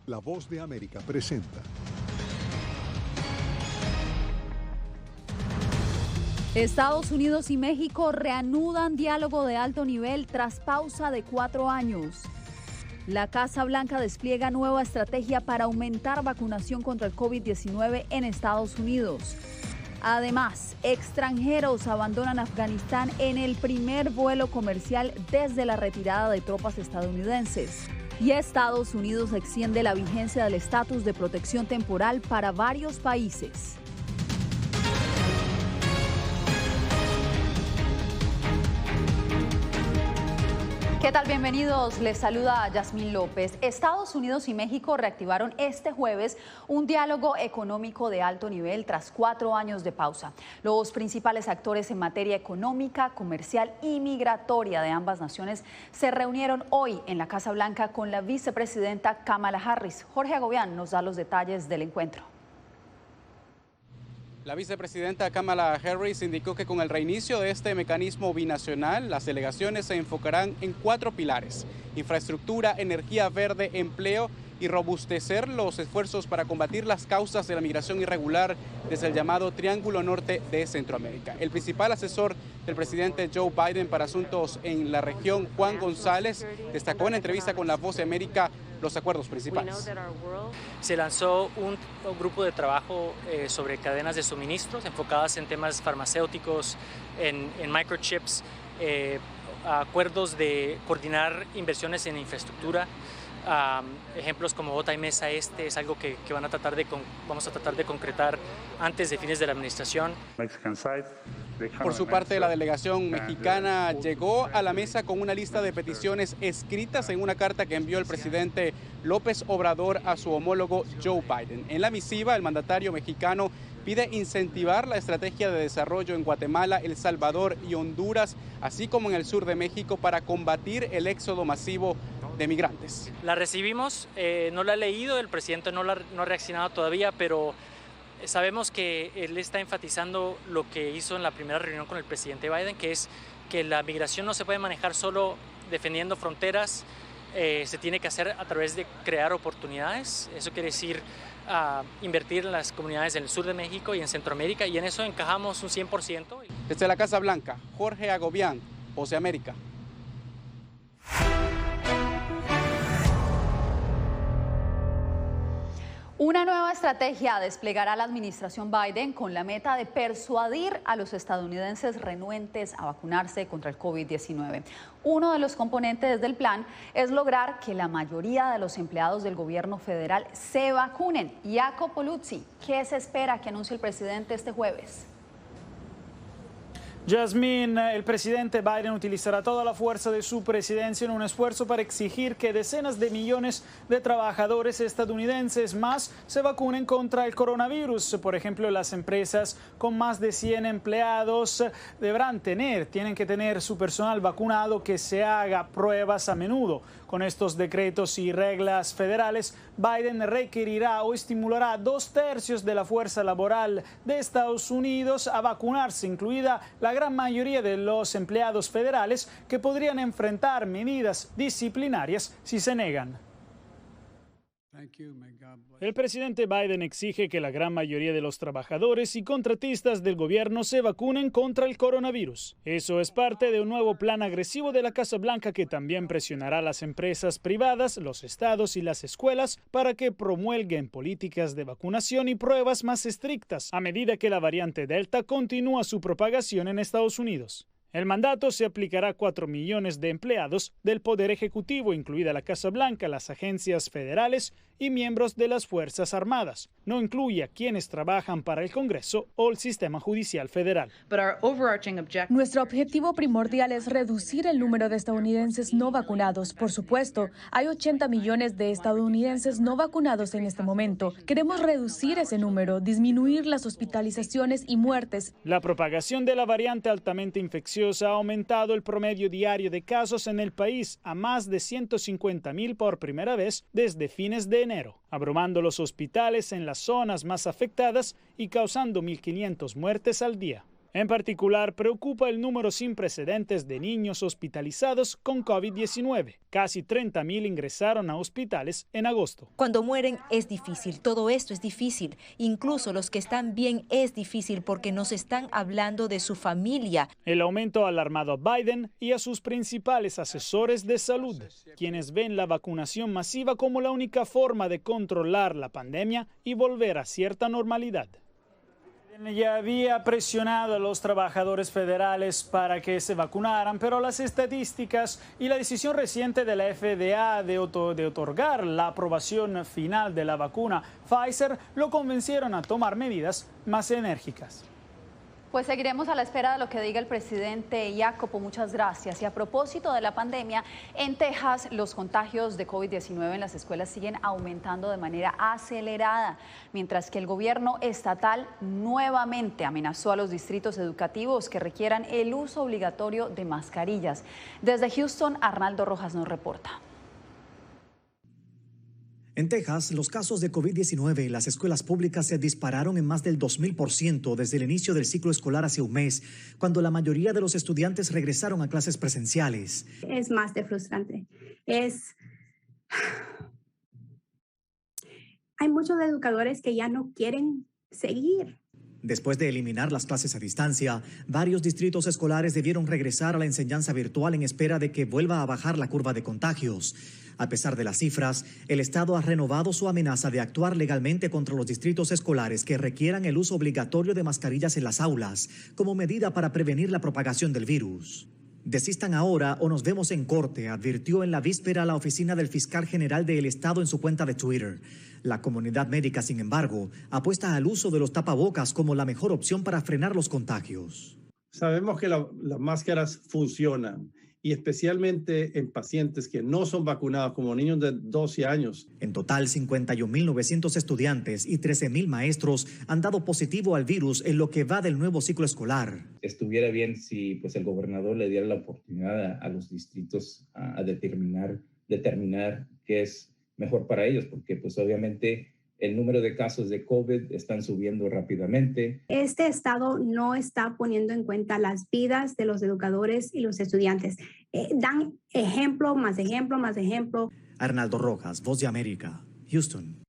La Voz de América presenta. Estados Unidos y México reanudan diálogo de alto nivel tras pausa de 4 años. La Casa Blanca despliega nueva estrategia para aumentar vacunación contra el COVID-19 en Estados Unidos. Además, extranjeros abandonan Afganistán en el primer vuelo comercial desde la retirada de tropas estadounidenses. Y Estados Unidos extiende la vigencia del estatus de protección temporal para varios países. ¿Qué tal? Bienvenidos. Les saluda Yasmín López. Estados Unidos y México reactivaron este jueves un diálogo económico de alto nivel tras 4 años de pausa. Los principales actores en materia económica, comercial y migratoria de ambas naciones se reunieron hoy en la Casa Blanca con la vicepresidenta Kamala Harris. Jorge Agobián nos da los detalles del encuentro. La vicepresidenta Kamala Harris indicó que con el reinicio de este mecanismo binacional, las delegaciones se enfocarán en 4 pilares: infraestructura, energía verde, empleo y robustecer los esfuerzos para combatir las causas de la migración irregular desde el llamado Triángulo Norte de Centroamérica. El principal asesor del presidente Joe Biden para asuntos en la región, Juan González, destacó en entrevista con La Voz de América los acuerdos principales. Se lanzó un grupo de trabajo sobre cadenas de suministros enfocadas en temas farmacéuticos, en microchips, acuerdos de coordinar inversiones en infraestructura. Ejemplos como Bota y Mesa Este es algo que vamos a tratar de concretar antes de fines de la administración. Por su parte, la delegación mexicana llegó a la mesa con una lista de peticiones escritas en una carta que envió el presidente López Obrador a su homólogo Joe Biden. En la misiva, el mandatario mexicano pide incentivar la estrategia de desarrollo en Guatemala, El Salvador y Honduras, así como en el sur de México, para combatir el éxodo masivo de migrantes. La recibimos, no la he leído, el presidente no ha reaccionado todavía, pero sabemos que él está enfatizando lo que hizo en la primera reunión con el presidente Biden, que es que la migración no se puede manejar solo defendiendo fronteras, se tiene que hacer a través de crear oportunidades. Eso quiere decir invertir en las comunidades en el sur de México y en Centroamérica, y en eso encajamos un 100%. Desde la Casa Blanca, Jorge Agobián, Voz de América. Una nueva estrategia desplegará la administración Biden con la meta de persuadir a los estadounidenses renuentes a vacunarse contra el COVID-19. Uno de los componentes del plan es lograr que la mayoría de los empleados del gobierno federal se vacunen. Jacopo Luzzi, ¿qué se espera que anuncie el presidente este jueves? Yasmín, el presidente Biden utilizará toda la fuerza de su presidencia en un esfuerzo para exigir que decenas de millones de trabajadores estadounidenses más se vacunen contra el coronavirus. Por ejemplo, las empresas con más de 100 empleados tienen que tener su personal vacunado, que se haga pruebas a menudo. Con estos decretos y reglas federales, Biden requerirá o estimulará 2/3 de la fuerza laboral de Estados Unidos a vacunarse, incluida la gran mayoría de los empleados federales, que podrían enfrentar medidas disciplinarias si se negan. El presidente Biden exige que la gran mayoría de los trabajadores y contratistas del gobierno se vacunen contra el coronavirus. Eso es parte de un nuevo plan agresivo de la Casa Blanca, que también presionará a las empresas privadas, los estados y las escuelas para que promulguen políticas de vacunación y pruebas más estrictas a medida que la variante Delta continúa su propagación en Estados Unidos. El mandato se aplicará a 4 millones de empleados del Poder Ejecutivo, incluida la Casa Blanca, las agencias federales y miembros de las Fuerzas Armadas. No incluye a quienes trabajan para el Congreso o el sistema judicial federal. Nuestro objetivo primordial es reducir el número de estadounidenses no vacunados. Por supuesto, hay 80 millones de estadounidenses no vacunados en este momento. Queremos reducir ese número, disminuir las hospitalizaciones y muertes. La propagación de la variante altamente infecciosa ha aumentado el promedio diario de casos en el país a más de 150,000 por primera vez desde fines de enero, abrumando los hospitales en las zonas más afectadas y causando 1.500 muertes al día. En particular, preocupa el número sin precedentes de niños hospitalizados con COVID-19. Casi 30,000 ingresaron a hospitales en agosto. Cuando mueren es difícil, todo esto es difícil. Incluso los que están bien es difícil porque nos están hablando de su familia. El aumento ha alarmado a Biden y a sus principales asesores de salud, quienes ven la vacunación masiva como la única forma de controlar la pandemia y volver a cierta normalidad. Ya había presionado a los trabajadores federales para que se vacunaran, pero las estadísticas y la decisión reciente de la FDA de otorgar la aprobación final de la vacuna Pfizer lo convencieron a tomar medidas más enérgicas. Pues seguiremos a la espera de lo que diga el presidente Jacopo. Muchas gracias. Y a propósito de la pandemia, en Texas los contagios de COVID-19 en las escuelas siguen aumentando de manera acelerada, mientras que el gobierno estatal nuevamente amenazó a los distritos educativos que requieran el uso obligatorio de mascarillas. Desde Houston, Arnaldo Rojas nos reporta. En Texas, los casos de COVID-19 en las escuelas públicas se dispararon en más del 2000% desde el inicio del ciclo escolar hace un mes, cuando la mayoría de los estudiantes regresaron a clases presenciales. Es más de frustrante. Hay muchos educadores que ya no quieren seguir. Después de eliminar las clases a distancia, varios distritos escolares debieron regresar a la enseñanza virtual en espera de que vuelva a bajar la curva de contagios. A pesar de las cifras, el Estado ha renovado su amenaza de actuar legalmente contra los distritos escolares que requieran el uso obligatorio de mascarillas en las aulas, como medida para prevenir la propagación del virus. Desistan ahora o nos vemos en corte, advirtió en la víspera la oficina del fiscal general del Estado en su cuenta de Twitter. La comunidad médica, sin embargo, apuesta al uso de los tapabocas como la mejor opción para frenar los contagios. Sabemos que las máscaras funcionan, y especialmente en pacientes que no son vacunados, como niños de 12 años. En total, 51.900 estudiantes y 13,000 maestros han dado positivo al virus en lo que va del nuevo ciclo escolar. Estuviera bien si el gobernador le diera la oportunidad a los distritos a determinar qué es mejor para ellos, porque obviamente el número de casos de COVID están subiendo rápidamente. Este estado no está poniendo en cuenta las vidas de los educadores y los estudiantes. Dan ejemplo, más ejemplo, más ejemplo. Arnaldo Rojas, Voz de América, Houston.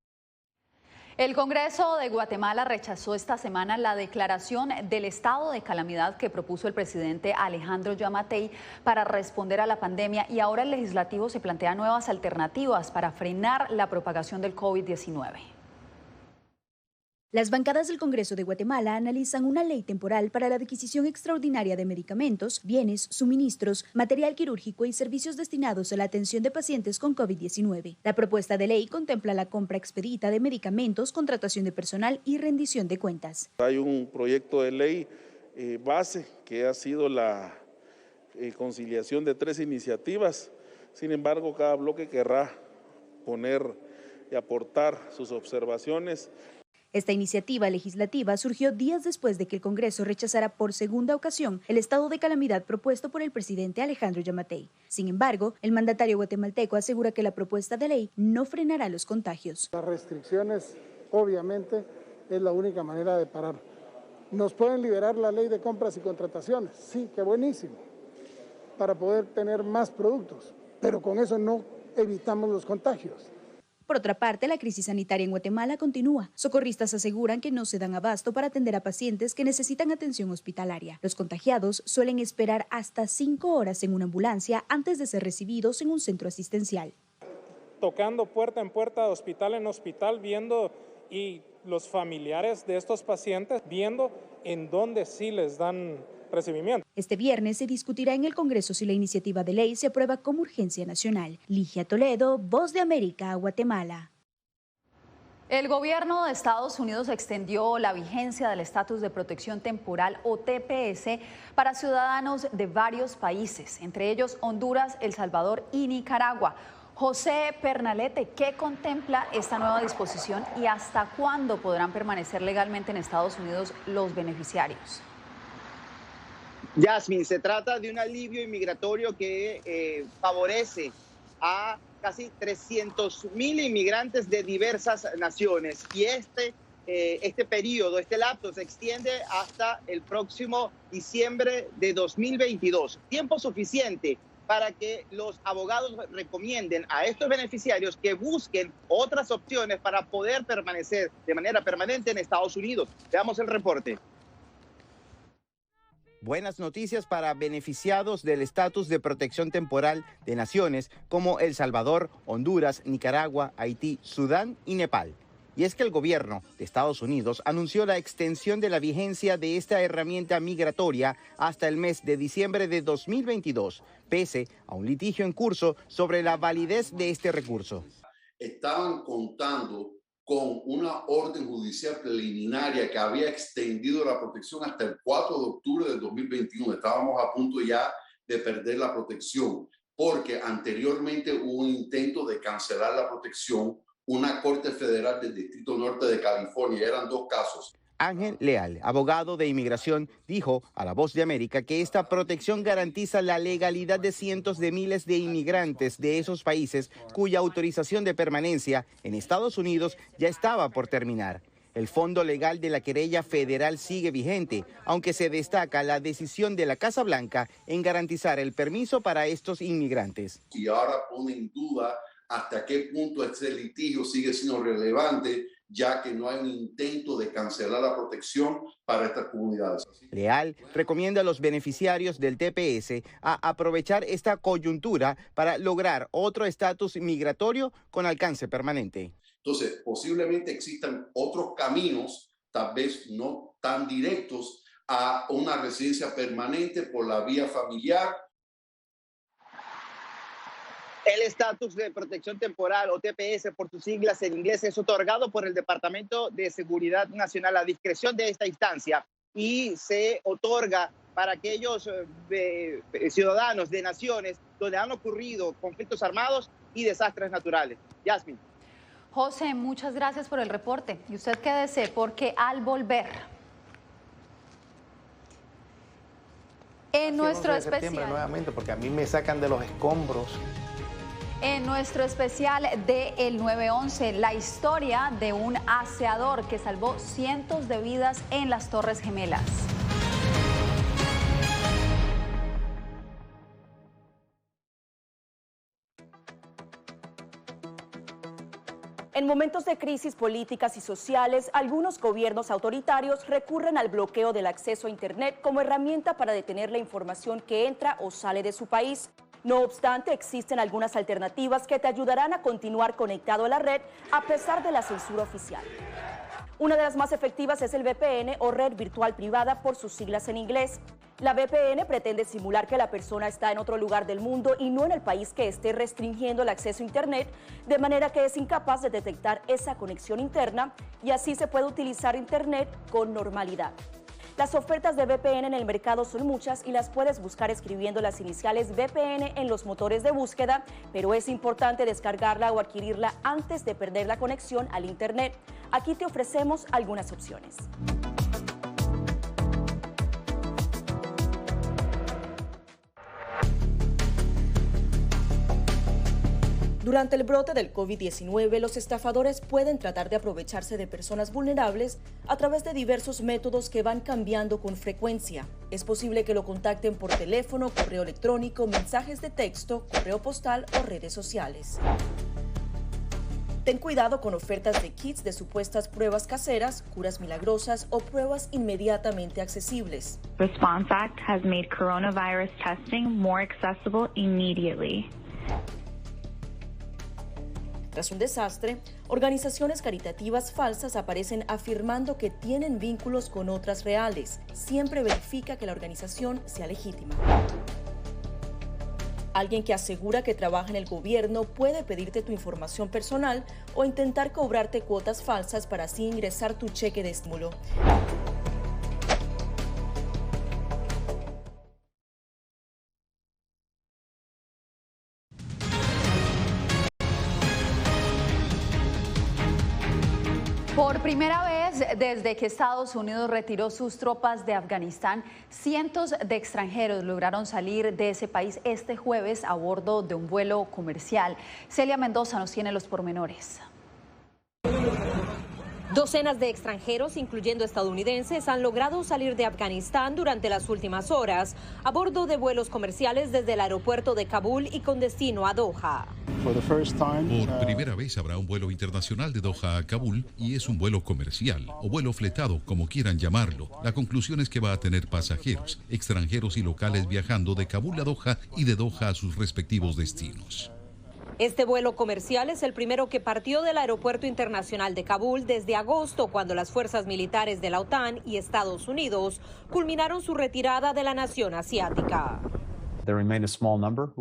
El Congreso de Guatemala rechazó esta semana la declaración del estado de calamidad que propuso el presidente Alejandro Yamatei para responder a la pandemia, y ahora el legislativo se plantea nuevas alternativas para frenar la propagación del COVID-19. Las bancadas del Congreso de Guatemala analizan una ley temporal para la adquisición extraordinaria de medicamentos, bienes, suministros, material quirúrgico y servicios destinados a la atención de pacientes con COVID-19. La propuesta de ley contempla la compra expedita de medicamentos, contratación de personal y rendición de cuentas. Hay un proyecto de ley base que ha sido la conciliación de 3 iniciativas. Sin embargo, cada bloque querrá poner y aportar sus observaciones. Esta iniciativa legislativa surgió días después de que el Congreso rechazara por segunda ocasión el estado de calamidad propuesto por el presidente Alejandro Yamatei. Sin embargo, el mandatario guatemalteco asegura que la propuesta de ley no frenará los contagios. Las restricciones, obviamente, es la única manera de parar. ¿Nos pueden liberar la ley de compras y contrataciones? Sí, qué buenísimo, para poder tener más productos, pero con eso no evitamos los contagios. Por otra parte, la crisis sanitaria en Guatemala continúa. Socorristas aseguran que no se dan abasto para atender a pacientes que necesitan atención hospitalaria. Los contagiados suelen esperar hasta 5 horas en una ambulancia antes de ser recibidos en un centro asistencial. Tocando puerta en puerta, hospital en hospital, viendo, y los familiares de estos pacientes viendo en dónde sí les dan recibimiento. Este viernes se discutirá en el Congreso si la iniciativa de ley se aprueba como urgencia nacional. Ligia Toledo, Voz de América, Guatemala. El gobierno de Estados Unidos extendió la vigencia del estatus de protección temporal o TPS para ciudadanos de varios países, entre ellos Honduras, El Salvador y Nicaragua. José Pernalete, ¿qué contempla esta nueva disposición y hasta cuándo podrán permanecer legalmente en Estados Unidos los beneficiarios? Yasmin, se trata de un alivio inmigratorio que favorece a casi 300,000 inmigrantes de diversas naciones, y este este periodo, este lapso se extiende hasta el próximo diciembre de 2022. Tiempo suficiente para que los abogados recomienden a estos beneficiarios que busquen otras opciones para poder permanecer de manera permanente en Estados Unidos. Veamos el reporte. Buenas noticias para beneficiados del estatus de protección temporal de naciones como El Salvador, Honduras, Nicaragua, Haití, Sudán y Nepal. Y es que el gobierno de Estados Unidos anunció la extensión de la vigencia de esta herramienta migratoria hasta el mes de diciembre de 2022, pese a un litigio en curso sobre la validez de este recurso. Estaban contando con una orden judicial preliminar que había extendido la protección hasta el 4 de octubre del 2021. Estábamos a punto ya de perder la protección, porque anteriormente hubo un intento de cancelar la protección. Una corte federal del Distrito Norte de California, eran 2 casos. Ángel Leal, abogado de inmigración, dijo a La Voz de América que esta protección garantiza la legalidad de cientos de miles de inmigrantes de esos países cuya autorización de permanencia en Estados Unidos ya estaba por terminar. El fondo legal de la querella federal sigue vigente, aunque se destaca la decisión de la Casa Blanca en garantizar el permiso para estos inmigrantes. Y ahora pone en duda hasta qué punto este litigio sigue siendo relevante, ya que no hay un intento de cancelar la protección para estas comunidades. Leal recomienda a los beneficiarios del TPS a aprovechar esta coyuntura para lograr otro estatus migratorio con alcance permanente. Entonces, posiblemente existan otros caminos, tal vez no tan directos, a una residencia permanente por la vía familiar. El estatus de protección temporal o TPS por sus siglas en inglés es otorgado por el Departamento de Seguridad Nacional a discreción de esta instancia y se otorga para aquellos ciudadanos de naciones donde han ocurrido conflictos armados y desastres naturales. Yasmin. José, muchas gracias por el reporte. Y usted quédese porque al volver en nuestro especial nuevamente, porque a mí me sacan de los escombros. En nuestro especial de El 911, la historia de un aseador que salvó cientos de vidas en las Torres Gemelas. En momentos de crisis políticas y sociales, algunos gobiernos autoritarios recurren al bloqueo del acceso a Internet como herramienta para detener la información que entra o sale de su país. No obstante, existen algunas alternativas que te ayudarán a continuar conectado a la red a pesar de la censura oficial. Una de las más efectivas es el VPN o red virtual privada por sus siglas en inglés. La VPN pretende simular que la persona está en otro lugar del mundo y no en el país que esté restringiendo el acceso a Internet, de manera que es incapaz de detectar esa conexión interna y así se puede utilizar Internet con normalidad. Las ofertas de VPN en el mercado son muchas y las puedes buscar escribiendo las iniciales VPN en los motores de búsqueda, pero es importante descargarla o adquirirla antes de perder la conexión al Internet. Aquí te ofrecemos algunas opciones. Durante el brote del COVID-19, los estafadores pueden tratar de aprovecharse de personas vulnerables a través de diversos métodos que van cambiando con frecuencia. Es posible que lo contacten por teléfono, correo electrónico, mensajes de texto, correo postal o redes sociales. Ten cuidado con ofertas de kits de supuestas pruebas caseras, curas milagrosas o pruebas inmediatamente accesibles. Response Act has made coronavirus testing more accessible immediately. Tras un desastre, organizaciones caritativas falsas aparecen afirmando que tienen vínculos con otras reales. Siempre verifica que la organización sea legítima. Alguien que asegura que trabaja en el gobierno puede pedirte tu información personal o intentar cobrarte cuotas falsas para así ingresar tu cheque de estímulo. Por primera vez desde que Estados Unidos retiró sus tropas de Afganistán, cientos de extranjeros lograron salir de ese país este jueves a bordo de un vuelo comercial. Celia Mendoza nos tiene los pormenores. Docenas de extranjeros, incluyendo estadounidenses, han logrado salir de Afganistán durante las últimas horas a bordo de vuelos comerciales desde el aeropuerto de Kabul y con destino a Doha. Por primera vez habrá un vuelo internacional de Doha a Kabul y es un vuelo comercial o vuelo fletado, como quieran llamarlo. La conclusión es que va a tener pasajeros, extranjeros y locales viajando de Kabul a Doha y de Doha a sus respectivos destinos. Este vuelo comercial es el primero que partió del Aeropuerto Internacional de Kabul desde agosto, cuando las fuerzas militares de la OTAN y Estados Unidos culminaron su retirada de la nación asiática.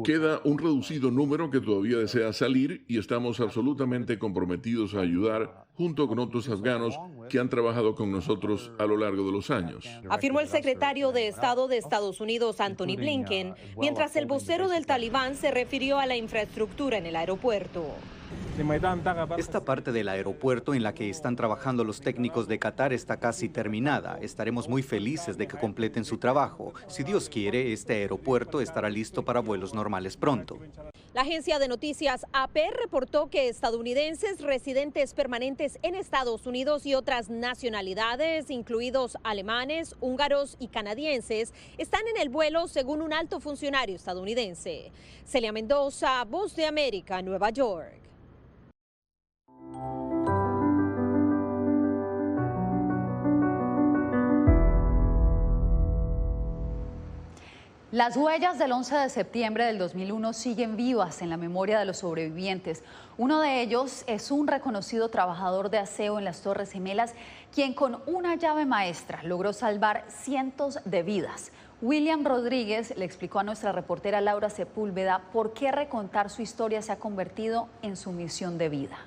Queda un reducido número que todavía desea salir y estamos absolutamente comprometidos a ayudar junto con otros afganos que han trabajado con nosotros a lo largo de los años. Afirmó el secretario de Estado de Estados Unidos, Anthony Blinken, mientras el vocero del Talibán se refirió a la infraestructura en el aeropuerto. Esta parte del aeropuerto en la que están trabajando los técnicos de Qatar está casi terminada. Estaremos muy felices de que completen su trabajo. Si Dios quiere, este aeropuerto estará listo para vuelos normales pronto. La agencia de noticias AP reportó que estadounidenses residentes permanentes en Estados Unidos y otras nacionalidades, incluidos alemanes, húngaros y canadienses, están en el vuelo, según un alto funcionario estadounidense. Celia Mendoza, Voz de América, Nueva York. Las huellas del 11 de septiembre del 2001 siguen vivas en la memoria de los sobrevivientes. Uno de ellos es un reconocido trabajador de aseo en las Torres Gemelas, quien con una llave maestra logró salvar cientos de vidas. William Rodríguez le explicó a nuestra reportera Laura Sepúlveda por qué recontar su historia se ha convertido en su misión de vida.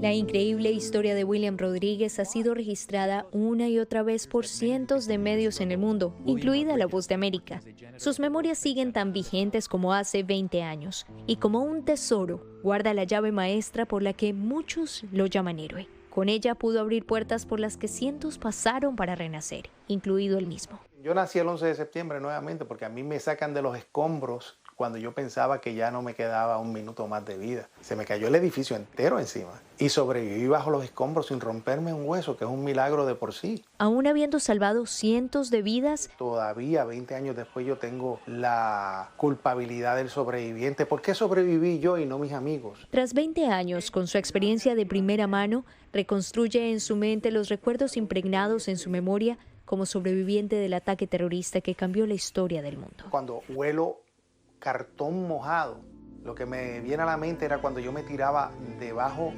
La increíble historia de William Rodríguez ha sido registrada una y otra vez por cientos de medios en el mundo, incluida La Voz de América. Sus memorias siguen tan vigentes como hace 20 años, y como un tesoro, guarda la llave maestra por la que muchos lo llaman héroe. Con ella pudo abrir puertas por las que cientos pasaron para renacer, incluido él mismo. Yo nací el 11 de septiembre nuevamente porque a mí me sacan de los escombros cuando yo pensaba que ya no me quedaba un minuto más de vida. Se me cayó el edificio entero encima y sobreviví bajo los escombros sin romperme un hueso, que es un milagro de por sí. Aún habiendo salvado cientos de vidas, todavía 20 años después yo tengo la culpabilidad del sobreviviente. ¿Por qué sobreviví yo y no mis amigos? Tras 20 años, con su experiencia de primera mano, reconstruye en su mente los recuerdos impregnados en su memoria como sobreviviente del ataque terrorista que cambió la historia del mundo. Cuando huelo cartón mojado, lo que me viene a la mente era cuando yo me tiraba debajo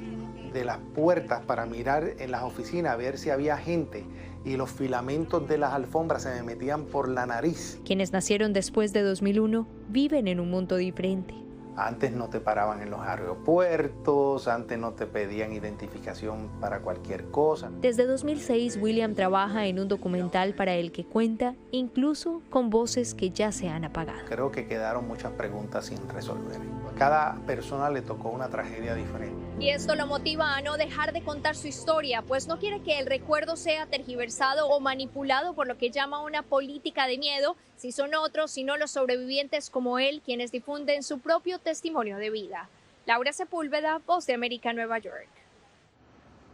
de las puertas para mirar en las oficinas a ver si había gente y los filamentos de las alfombras se me metían por la nariz. Quienes nacieron después de 2001 viven en un mundo diferente. Antes no te paraban en los aeropuertos, antes no te pedían identificación para cualquier cosa. Desde 2006, William trabaja en un documental para el que cuenta, incluso con voces que ya se han apagado. Creo que quedaron muchas preguntas sin resolver. Cada persona le tocó una tragedia diferente. Y esto lo motiva a no dejar de contar su historia, pues no quiere que el recuerdo sea tergiversado o manipulado por lo que llama una política de miedo, si son otros, sino los sobrevivientes como él, quienes difunden su propio testimonio de vida. Laura Sepúlveda, Voz de América, Nueva York.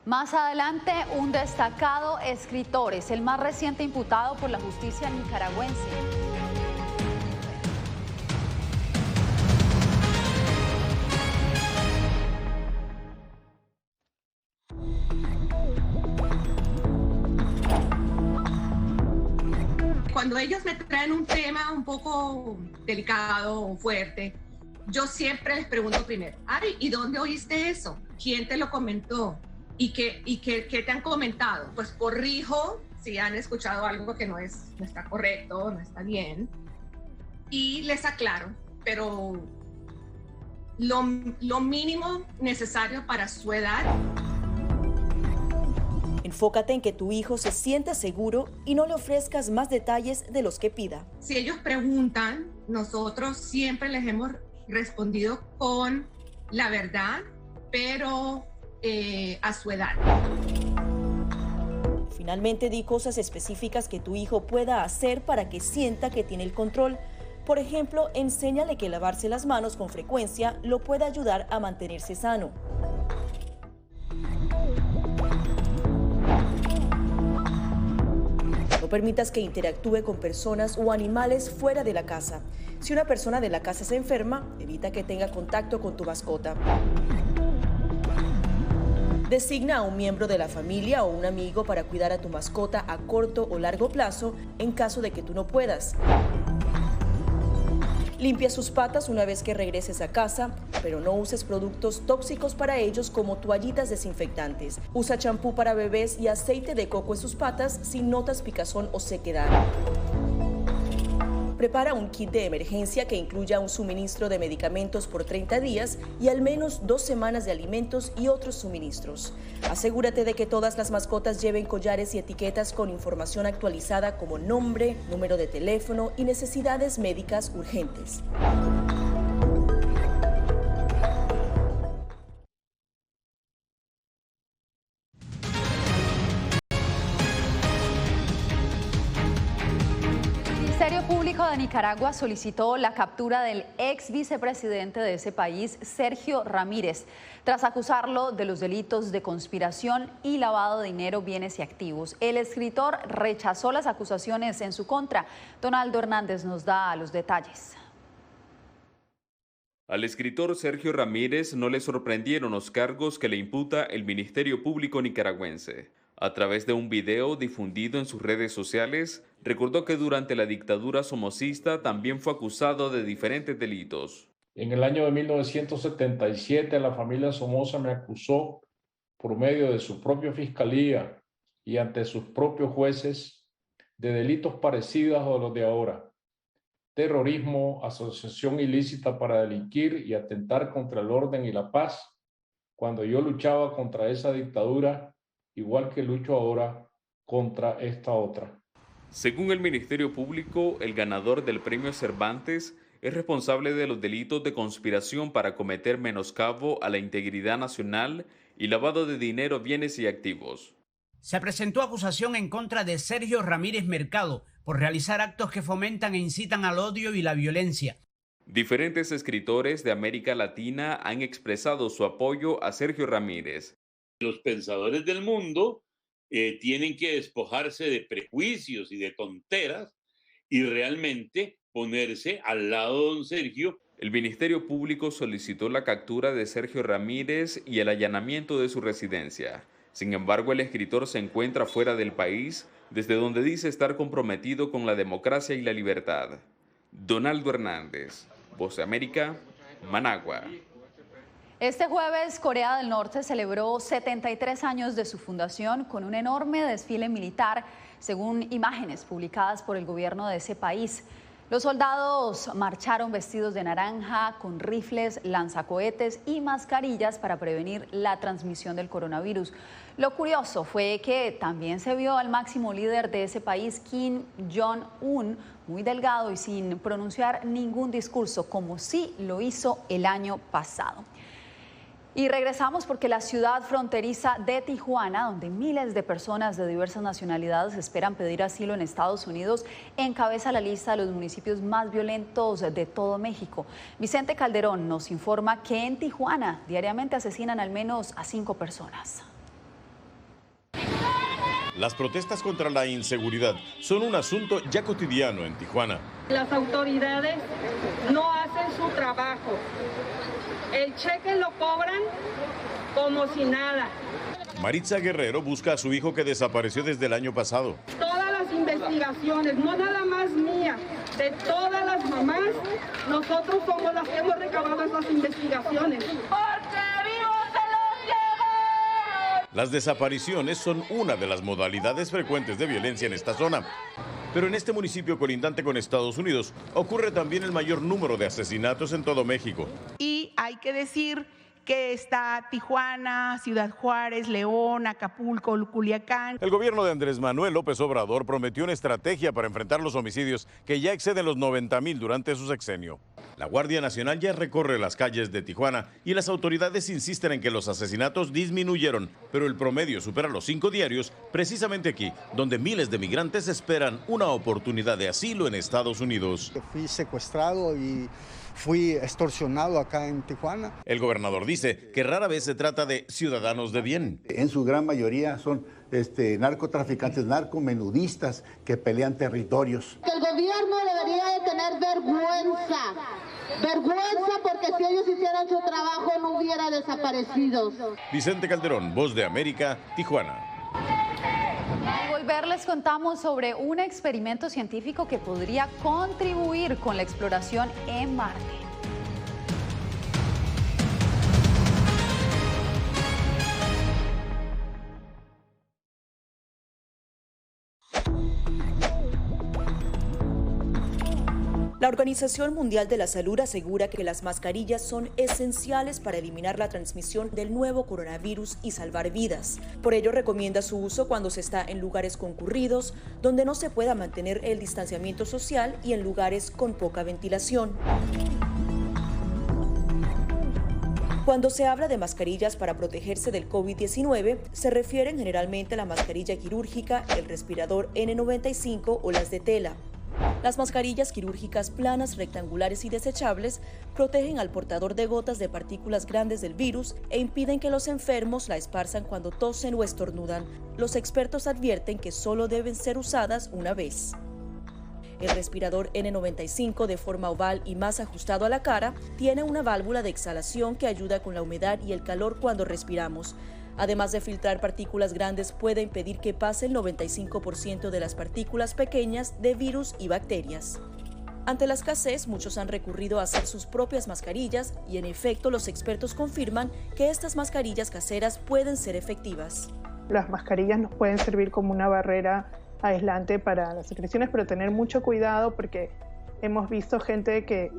Más adelante, un destacado escritor es el más reciente imputado por la justicia nicaragüense. Cuando ellos me traen un tema un poco delicado o fuerte, yo siempre les pregunto primero, Ari, ¿y dónde oíste eso? ¿Quién te lo comentó? ¿Y qué te han comentado? Pues corrijo si han escuchado algo que no está correcto, no está bien, y les aclaro, pero lo mínimo necesario para su edad. Enfócate en que tu hijo se sienta seguro y no le ofrezcas más detalles de los que pida. Si ellos preguntan, nosotros siempre les hemos respondido con la verdad, pero a su edad. Finalmente, di cosas específicas que tu hijo pueda hacer para que sienta que tiene el control. Por ejemplo, enséñale que lavarse las manos con frecuencia lo puede ayudar a mantenerse sano. permitas que interactúe con personas o animales fuera de la casa. Si una persona de la casa se enferma, evita que tenga contacto con tu mascota. Designa a un miembro de la familia o un amigo para cuidar a tu mascota a corto o largo plazo en caso de que tú no puedas. Limpia sus patas una vez que regreses a casa, pero no uses productos tóxicos para ellos como toallitas desinfectantes. Usa champú para bebés y aceite de coco en sus patas si notas picazón o sequedad. Prepara un kit de emergencia que incluya un suministro de medicamentos por 30 días y al menos 2 semanas de alimentos y otros suministros. Asegúrate de que todas las mascotas lleven collares y etiquetas con información actualizada como nombre, número de teléfono y necesidades médicas urgentes. El Ministerio Público de Nicaragua solicitó la captura del ex vicepresidente de ese país, Sergio Ramírez, tras acusarlo de los delitos de conspiración y lavado de dinero, bienes y activos. El escritor rechazó las acusaciones en su contra. Donaldo Hernández nos da los detalles. Al escritor Sergio Ramírez no le sorprendieron los cargos que le imputa el Ministerio Público nicaragüense. A través de un video difundido en sus redes sociales, recordó que durante la dictadura somocista también fue acusado de diferentes delitos. En el año de 1977 la familia Somoza me acusó por medio de su propia fiscalía y ante sus propios jueces de delitos parecidos a los de ahora: terrorismo, asociación ilícita para delinquir y atentar contra el orden y la paz, cuando yo luchaba contra esa dictadura, igual que lucho ahora contra esta otra. Según el Ministerio Público, el ganador del Premio Cervantes es responsable de los delitos de conspiración para cometer menoscabo a la integridad nacional y lavado de dinero, bienes y activos. Se presentó acusación en contra de Sergio Ramírez Mercado por realizar actos que fomentan e incitan al odio y la violencia. Diferentes escritores de América Latina han expresado su apoyo a Sergio Ramírez. Los pensadores del mundo tienen que despojarse de prejuicios y de tonteras y realmente ponerse al lado de don Sergio. El Ministerio Público solicitó la captura de Sergio Ramírez y el allanamiento de su residencia. Sin embargo, el escritor se encuentra fuera del país, desde donde dice estar comprometido con la democracia y la libertad. Donaldo Hernández, Voz de América, Managua. Este jueves, Corea del Norte celebró 73 años de su fundación con un enorme desfile militar, según imágenes publicadas por el gobierno de ese país. Los soldados marcharon vestidos de naranja, con rifles, lanzacohetes y mascarillas para prevenir la transmisión del coronavirus. Lo curioso fue que también se vio al máximo líder de ese país, Kim Jong-un, muy delgado y sin pronunciar ningún discurso, como sí lo hizo el año pasado. Y regresamos porque la ciudad fronteriza de Tijuana, donde miles de personas de diversas nacionalidades esperan pedir asilo en Estados Unidos, encabeza la lista de los municipios más violentos de todo México. Vicente Calderón nos informa que en Tijuana diariamente asesinan al menos a 5 personas. Las protestas contra la inseguridad son un asunto ya cotidiano en Tijuana. Las autoridades no hacen su trabajo. El cheque lo cobran como si nada. Maritza Guerrero busca a su hijo que desapareció desde el año pasado. Todas las investigaciones, no nada más mía, de todas las mamás, nosotros somos las que hemos recabado esas investigaciones. ¡Porque vivos se los llevaron! Las desapariciones son una de las modalidades frecuentes de violencia en esta zona. Pero en este municipio colindante con Estados Unidos ocurre también el mayor número de asesinatos en todo México. Y hay que decir que está Tijuana, Ciudad Juárez, León, Acapulco, Culiacán. El gobierno de Andrés Manuel López Obrador prometió una estrategia para enfrentar los homicidios que ya exceden los 90,000 durante su sexenio. La Guardia Nacional ya recorre las calles de Tijuana y las autoridades insisten en que los asesinatos disminuyeron, pero el promedio supera los 5 diarios, precisamente aquí, donde miles de migrantes esperan una oportunidad de asilo en Estados Unidos. Fui secuestrado y fui extorsionado acá en Tijuana. El gobernador dice que rara vez se trata de ciudadanos de bien. En su gran mayoría son narcotraficantes, narcomenudistas que pelean territorios. Que el gobierno debería de tener vergüenza porque si ellos hicieran su trabajo no hubiera desaparecidos. Vicente Calderón, Voz de América, Tijuana. Al volver les contamos sobre un experimento científico que podría contribuir con la exploración en Marte. La Organización Mundial de la Salud asegura que las mascarillas son esenciales para eliminar la transmisión del nuevo coronavirus y salvar vidas. Por ello, recomienda su uso cuando se está en lugares concurridos, donde no se pueda mantener el distanciamiento social y en lugares con poca ventilación. Cuando se habla de mascarillas para protegerse del COVID-19, se refieren generalmente a la mascarilla quirúrgica, el respirador N95 o las de tela. Las mascarillas quirúrgicas planas, rectangulares y desechables protegen al portador de gotas de partículas grandes del virus e impiden que los enfermos la esparzan cuando tosen o estornudan. Los expertos advierten que solo deben ser usadas una vez. El respirador N95, de forma oval y más ajustado a la cara, tiene una válvula de exhalación que ayuda con la humedad y el calor cuando respiramos. Además de filtrar partículas grandes, puede impedir que pase el 95% de las partículas pequeñas de virus y bacterias. Ante la escasez, muchos han recurrido a hacer sus propias mascarillas y, en efecto, los expertos confirman que estas mascarillas caseras pueden ser efectivas. Las mascarillas nos pueden servir como una barrera aislante para las secreciones, pero tener mucho cuidado porque hemos visto gente que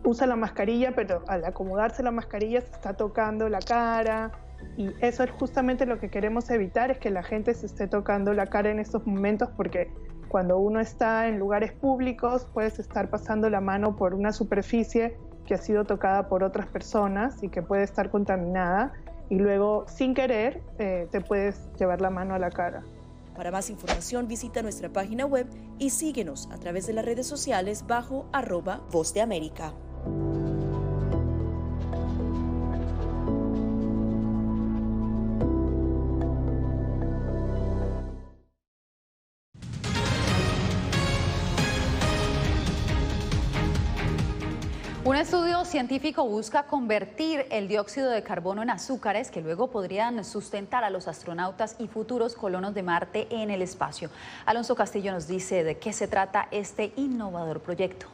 usa la mascarilla, pero al acomodarse la mascarilla se está tocando la cara. Y eso es justamente lo que queremos evitar, es que la gente se esté tocando la cara en estos momentos, porque cuando uno está en lugares públicos puedes estar pasando la mano por una superficie que ha sido tocada por otras personas y que puede estar contaminada y luego sin querer te puedes llevar la mano a la cara. Para más información visita nuestra página web y síguenos a través de las redes sociales bajo @Voz de América. Un estudio científico busca convertir el dióxido de carbono en azúcares que luego podrían sustentar a los astronautas y futuros colonos de Marte en el espacio. Alonso Castillo nos dice de qué se trata este innovador proyecto.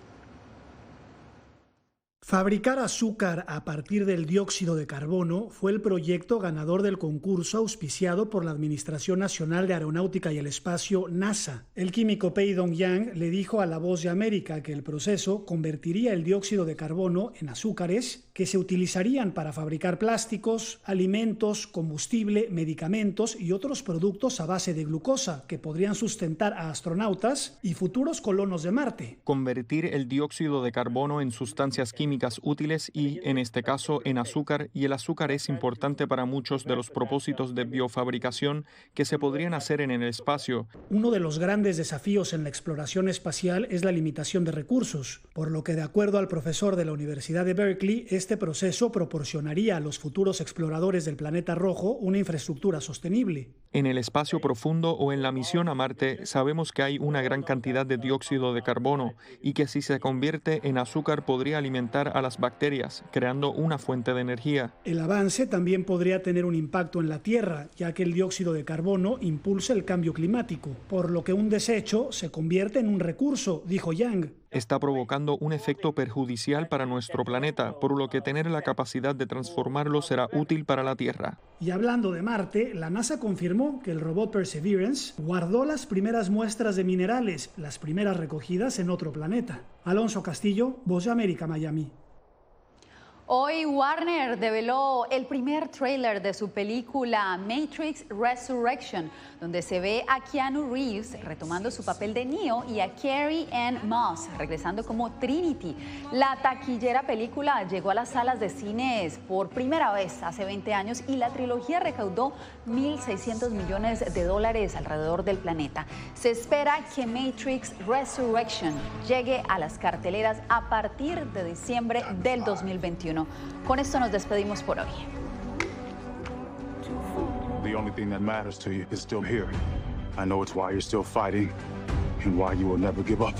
Fabricar azúcar a partir del dióxido de carbono fue el proyecto ganador del concurso auspiciado por la Administración Nacional de Aeronáutica y el Espacio, NASA. El químico Pei Dong-yang le dijo a La Voz de América que el proceso convertiría el dióxido de carbono en azúcares que se utilizarían para fabricar plásticos, alimentos, combustible, medicamentos y otros productos a base de glucosa que podrían sustentar a astronautas y futuros colonos de Marte. Convertir el dióxido de carbono en sustancias químicas útiles y, en este caso, en azúcar, y el azúcar es importante para muchos de los propósitos de biofabricación que se podrían hacer en el espacio. Uno de los grandes desafíos en la exploración espacial es la limitación de recursos, por lo que, de acuerdo al profesor de la Universidad de Berkeley, este proceso proporcionaría a los futuros exploradores del planeta rojo una infraestructura sostenible. En el espacio profundo o en la misión a Marte, sabemos que hay una gran cantidad de dióxido de carbono y que si se convierte en azúcar podría alimentar a las bacterias, creando una fuente de energía. El avance también podría tener un impacto en la Tierra, ya que el dióxido de carbono impulsa el cambio climático, por lo que un desecho se convierte en un recurso, dijo Yang. Está provocando un efecto perjudicial para nuestro planeta, por lo que tener la capacidad de transformarlo será útil para la Tierra. Y hablando de Marte, la NASA confirmó que el robot Perseverance guardó las primeras muestras de minerales, las primeras recogidas en otro planeta. Alonso Castillo, Voz de América, Miami. Hoy Warner develó el primer tráiler de su película Matrix Resurrection, donde se ve a Keanu Reeves retomando su papel de Neo y a Carrie-Anne Moss regresando como Trinity. La taquillera película llegó a las salas de cines por primera vez hace 20 años y la trilogía recaudó $1.600 millones alrededor del planeta. Se espera que Matrix Resurrection llegue a las carteleras a partir de diciembre del 2021. Con esto nos despedimos por hoy. the only thing that matters to you is still here. I know it's why you're still fighting and why you will never give up.